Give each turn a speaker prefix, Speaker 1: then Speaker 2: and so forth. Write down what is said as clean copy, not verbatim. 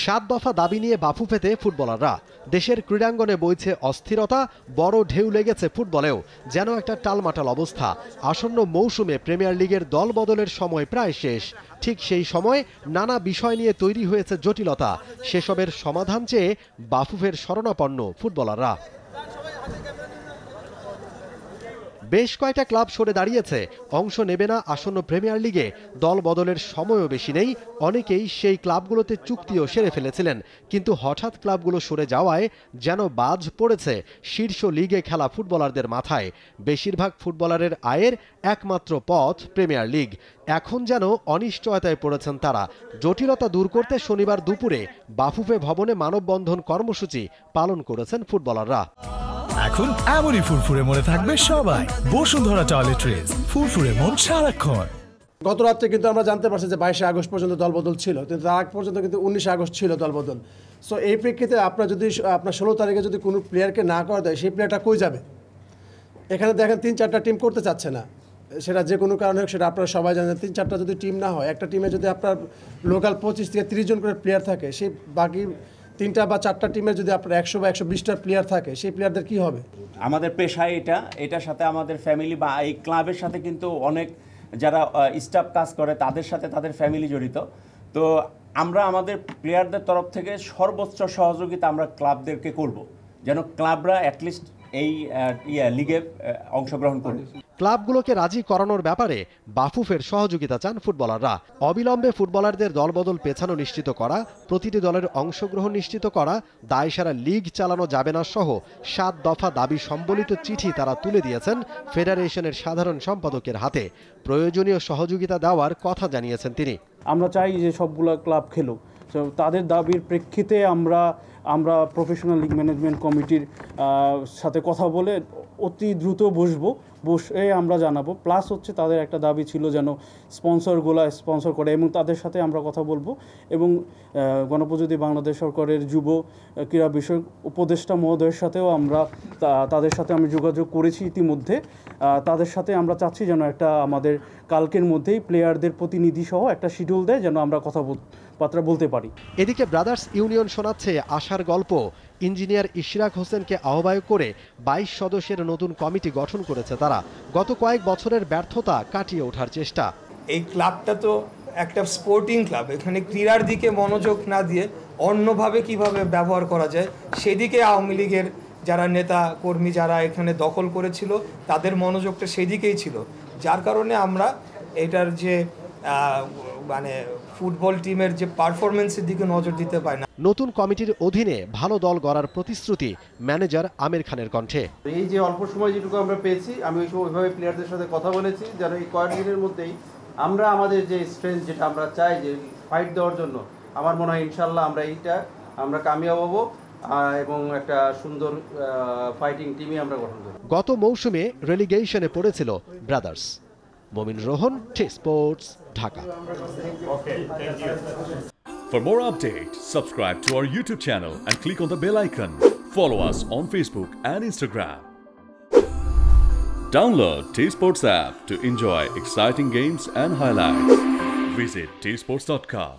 Speaker 1: সাত দফা দাবি নিয়ে বাফুফেতে ফুটবলাররা। দেশের ক্রীড়াঙ্গনে বইছে অস্থিরতা, বড় ঢেউ লেগেছে ফুটবলেও, যেন একটা টালমাটাল অবস্থা। আসন্ন মৌসুমে প্রিমিয়ার লিগের দল বদলের সময় প্রায় শেষ। ঠিক সেই সময় নানা বিষয় নিয়ে তৈরি হয়েছে জটিলতা। সেসবের সমাধান চেয়ে বাফুফের শরণাপন্ন ফুটবলাররা। বেশ কয়েকটা ক্লাব সরে দাঁড়িয়েছে, অংশ নেবে না আসন্ন প্রিমিয়ার লিগে। দল বদলের সময়ও বেশি নেই। অনেকেই সেই ক্লাবগুলোতে চুক্তিও সেরে ফেলেছিলেন, কিন্তু হঠাৎ ক্লাবগুলো সরে যাওয়ায় যেন বাজ পড়েছে শীর্ষ লিগে খেলা ফুটবলারদের মাথায়। বেশিরভাগ ফুটবলারের আয়ের একমাত্র পথ প্রিমিয়ার লিগ। এখন যেন অনিশ্চয়তায় পড়েছেন তারা। জটিলতা দূর করতে শনিবার দুপুরে বাফুফে ভবনে মানববন্ধন কর্মসূচি পালন করেছেন ফুটবলাররা।
Speaker 2: এখন এমনই ফুরফুরে মনে থাকবে সবাই। বসুন্ধরা টয়লেট্রিজ, ফুরফুরে মন সারাক্ষণ।
Speaker 3: গত রাত্রে কিন্তু আমরা জানতে পারছি যে 22 আগস্ট পর্যন্ত দলবদল ছিল, কিন্তু তার আগ পর্যন্ত কিন্তু 19 আগস্ট ছিল দলবদল। সো এই প্রেক্ষিতে আপনার 16 তারিখে যদি কোনো প্লেয়ারকে না করা দেয়, সেই প্লেয়ারটা কই যাবে? এখানে দেখেন 3-4টা টিম করতে চাচ্ছে না, সেটা যে কোনো কারণে হোক, সেটা আপনারা সবাই জানেন। 3-4টা যদি টিম না হয়, একটা টিমে যদি আপনার লোকাল 25 থেকে 30 জন করে প্লেয়ার থাকে, সেই বাকি 3টা বা 4টা টিমে যদি আপনার 100 বা 120টা প্লেয়ার থাকে, সেই প্লেয়ারদের কি হবে?
Speaker 4: আমাদের পেশায় এটার সাথে আমাদের ফ্যামিলি বা এই ক্লাবের সাথে কিন্তু অনেক যারা স্টাফ কাজ করে তাদের সাথে তাদের ফ্যামিলি জড়িত। তো আমরা আমাদের প্লেয়ারদের তরফ থেকে সর্বোচ্চ সহযোগিতা আমরা ক্লাবদেরকে করব, যেন ক্লাবরা অ্যাটলিস্ট এই লিগে অংশগ্রহণ করবে।
Speaker 1: ক্লাবগুলোকে রাজি করানোর ব্যাপারে বাফুফের সহযোগিতা চান ফুটবলাররা। অবিলম্বে ফুটবলারদের দলবদল পেছানো নিশ্চিত করা, প্রতিটি দলের অংশগ্রহণ নিশ্চিত করা, দায়সারা লিগ চালানো যাবে না সহ 7 দফা দাবি সম্বলিত চিঠি তারা তুলে দিয়েছেন ফেডারেশনের সাধারণ সম্পাদকের হাতে। প্রয়োজনীয় সহযোগিতা দেওয়ার কথা জানিয়েছেন তিনি।
Speaker 5: আমরা চাই যে সবগুলো ক্লাব খেলুক। তাদের দাবির প্রেক্ষিতে আমরা প্রফেশনাল লিগ ম্যানেজমেন্ট কমিটির সাথে কথা বলে অতি দ্রুত বসে আমরা জানাবো। প্লাস হচ্ছে তাদের একটা দাবি ছিল যেন স্পন্সরগুলো স্পন্সর করে, এবং তাদের সাথে আমরা কথা বলবো। এবং গণপ্রজাতন্ত্রী বাংলাদেশ সরকারের যুব ক্রীড়া বিষয়ক উপদেষ্টা মহোদয়ের সাথেও তাদের সাথে আমি যোগাযোগ করেছি ইতিমধ্যে। তাদের সাথে আমরা চাচ্ছি যেন একটা আমাদের কালকের মধ্যেই প্লেয়ারদের প্রতিনিধি সহ একটা শিডিউল দেয়, যেন আমরা কথাবার্তা বলতে পারি।
Speaker 1: এদিকে ব্রাদার্স ইউনিয়ন শোনাচ্ছে আশার গল্প। ইঞ্জিনিয়ার ইশরাক হোসেনকে আহ্বায়ক করে 22 সদস্যের নতুন কমিটি গঠন করেছে তারা। গত কয়েক বছরের ব্যর্থতা কাটিয়ে ওঠার চেষ্টা।
Speaker 6: এই ক্লাবটা তো একটা স্পোর্টিং ক্লাব, এখানে ক্রীড়ার দিকে মনোযোগ না দিয়ে অন্যভাবে কিভাবে ব্যবহার করা যায় সেদিকে আওয়ামী লীগের যারা নেতা কর্মী যারা এখানে দখল করেছিল তাদের মনোযোগটা সেদিকেই ছিল, যার কারণে আমরা এটার যে মানে ফুটবল টিমের যে পারফরমেন্সের দিকে নজর দিতে পারি না।
Speaker 1: নতুন কমিটির অধীনে ভালো দল গড়ার প্রতিশ্রুতি ম্যানেজার আমির খানের কণ্ঠে।
Speaker 7: এই যে অল্প সময় যেটুকু আমরা পেয়েছি, আমি ওইভাবে প্লেয়ারদের সাথে কথা বলেছি যারা এই কয়েকদিনের মধ্যেই আমরা আমাদের যে স্ট্রেংথ যেটা আমরা চাই যে ফাইট দেওয়ার জন্য, আমার মনে হয় ইনশাল্লাহ আমরা কামিয়াব হব এবং একটা সুন্দর ফাইটিং টিমই আমরা গঠন করব।
Speaker 1: গত মৌসুমে রেলিগেশনে পড়েছিল brothers. Momin Rohan, sports, Dhaka.
Speaker 8: For more updates, subscribe to our YouTube channel and click on the bell icon. Follow us on Facebook and Instagram. Download T-Sports app to enjoy exciting games and highlights. Visit tsports.com.